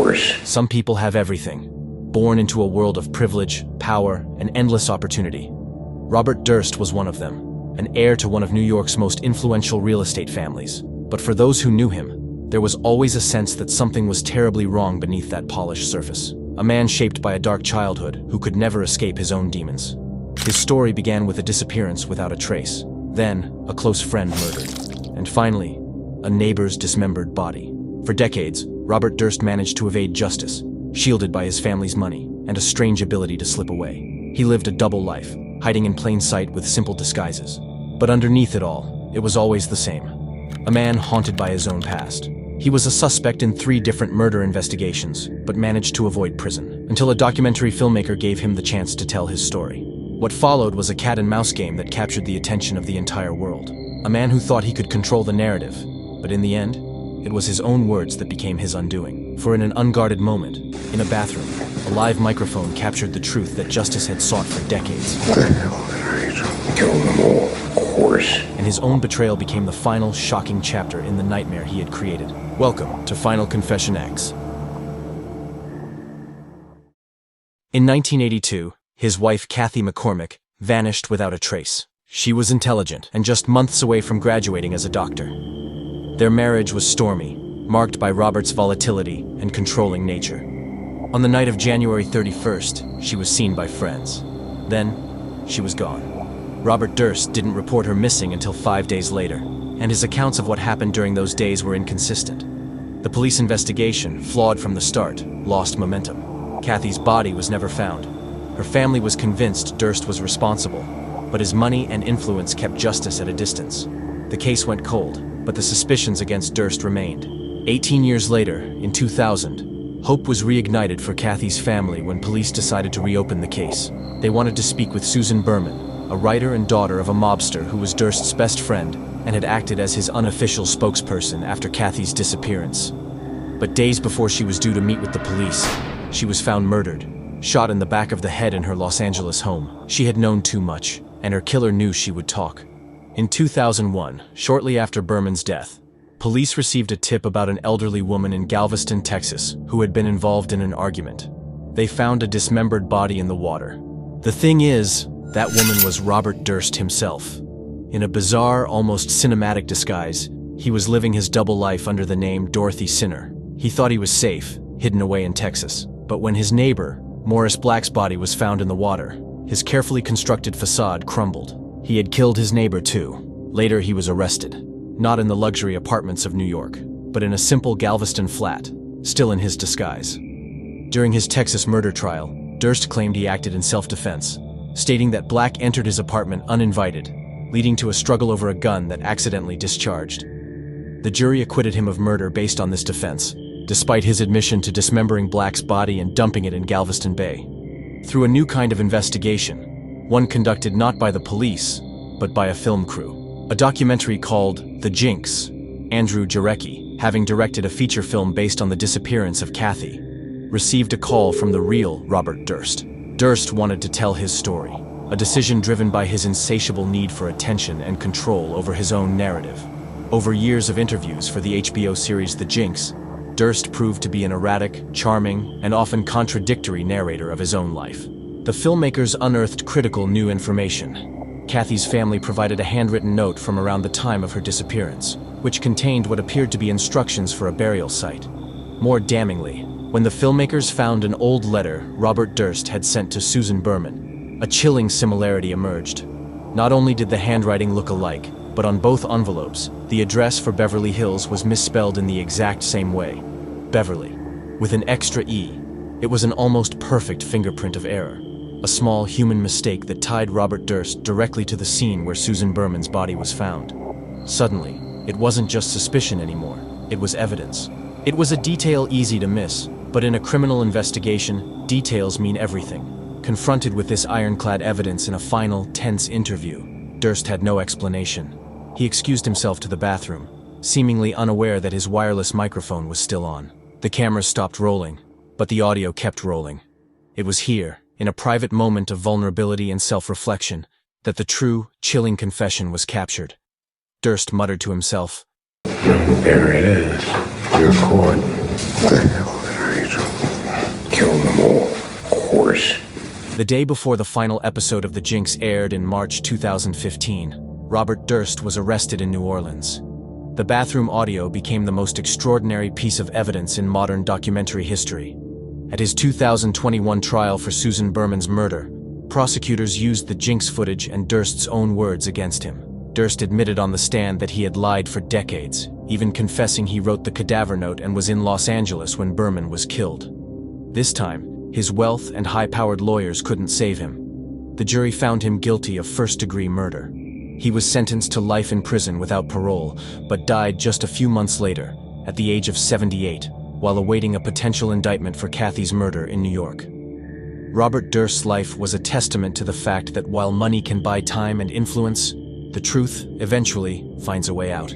course. Some people have everything, born into a world of privilege, power, and endless opportunity. Robert Durst was one of them, an heir to one of New York's most influential real estate families. But for those who knew him, there was always a sense that something was terribly wrong beneath that polished surface. A man shaped by a dark childhood who could never escape his own demons. His story began with a disappearance without a trace, then a close friend murdered, and finally, a neighbor's dismembered body. For decades, Robert Durst managed to evade justice, shielded by his family's money and a strange ability to slip away. He lived a double life, hiding in plain sight with simple disguises. But underneath it all, it was always the same. A man haunted by his own past. He was a suspect in 3 different murder investigations, but managed to avoid prison, until a documentary filmmaker gave him the chance to tell his story. What followed was a cat-and-mouse game that captured the attention of the entire world. A man who thought he could control the narrative, but in the end, it was his own words that became his undoing. For in an unguarded moment, in a bathroom, a live microphone captured the truth that justice had sought for decades. What the hell did I do? Kill them all, of course. And his own betrayal became the final, shocking chapter in the nightmare he had created. Welcome to Final ConfessionX. In 1982, his wife Kathy McCormick vanished without a trace. She was intelligent and just months away from graduating as a doctor. Their marriage was stormy, marked by Robert's volatility and controlling nature. On the night of January 31st, she was seen by friends. Then, she was gone. Robert Durst didn't report her missing until 5 days later, and his accounts of what happened during those days were inconsistent. The police investigation, flawed from the start, lost momentum. Kathy's body was never found. Her family was convinced Durst was responsible, but his money and influence kept justice at a distance. The case went cold, but the suspicions against Durst remained. 18 years later, in 2000, hope was reignited for Kathy's family when police decided to reopen the case. They wanted to speak with Susan Berman, a writer and daughter of a mobster who was Durst's best friend and had acted as his unofficial spokesperson after Kathy's disappearance. But days before she was due to meet with the police, she was found murdered, shot in the back of the head in her Los Angeles home. She had known too much, and her killer knew she would talk. In 2001, shortly after Berman's death, police received a tip about an elderly woman in Galveston, Texas, who had been involved in an argument. They found a dismembered body in the water. The thing is, that woman was Robert Durst himself. In a bizarre, almost cinematic disguise, he was living his double life under the name Dorothy Sinner. He thought he was safe, hidden away in Texas. But when his neighbor, Morris Black's body was found in the water, his carefully constructed facade crumbled. He had killed his neighbor too. Later he was arrested, not in the luxury apartments of New York, but in a simple Galveston flat, still in his disguise. During his Texas murder trial, Durst claimed he acted in self-defense, stating that Black entered his apartment uninvited, leading to a struggle over a gun that accidentally discharged. The jury acquitted him of murder based on this defense, despite his admission to dismembering Black's body and dumping it in Galveston Bay. Through a new kind of investigation, one conducted not by the police, but by a film crew. A documentary called The Jinx, Andrew Jarecki, having directed a feature film based on the disappearance of Kathy, received a call from the real Robert Durst. Durst wanted to tell his story, a decision driven by his insatiable need for attention and control over his own narrative. Over years of interviews for the HBO series The Jinx, Durst proved to be an erratic, charming, and often contradictory narrator of his own life. The filmmakers unearthed critical new information. Kathy's family provided a handwritten note from around the time of her disappearance, which contained what appeared to be instructions for a burial site. More damningly, when the filmmakers found an old letter Robert Durst had sent to Susan Berman, a chilling similarity emerged. Not only did the handwriting look alike, but on both envelopes, the address for Beverly Hills was misspelled in the exact same way. Beverly, with an extra E. It was an almost perfect fingerprint of error, a small human mistake that tied Robert Durst directly to the scene where Susan Berman's body was found. Suddenly, it wasn't just suspicion anymore, it was evidence. It was a detail easy to miss, but in a criminal investigation, details mean everything. Confronted with this ironclad evidence in a final, tense interview, Durst had no explanation. He excused himself to the bathroom, seemingly unaware that his wireless microphone was still on. The cameras stopped rolling, but the audio kept rolling. It was here, in a private moment of vulnerability and self-reflection, that the true, chilling confession was captured. Durst muttered to himself, "There it is. You're caught. What the hell did I do?" The day before the final episode of The Jinx aired in March 2015, Robert Durst was arrested in New Orleans. The bathroom audio became the most extraordinary piece of evidence in modern documentary history. At his 2021 trial for Susan Berman's murder, prosecutors used the Jinx footage and Durst's own words against him. Durst admitted on the stand that he had lied for decades, even confessing he wrote the cadaver note and was in Los Angeles when Berman was killed. This time, his wealth and high-powered lawyers couldn't save him. The jury found him guilty of first-degree murder. He was sentenced to life in prison without parole, but died just a few months later, at the age of 78, while awaiting a potential indictment for Kathy's murder in New York. Robert Durst's life was a testament to the fact that while money can buy time and influence, the truth, eventually, finds a way out.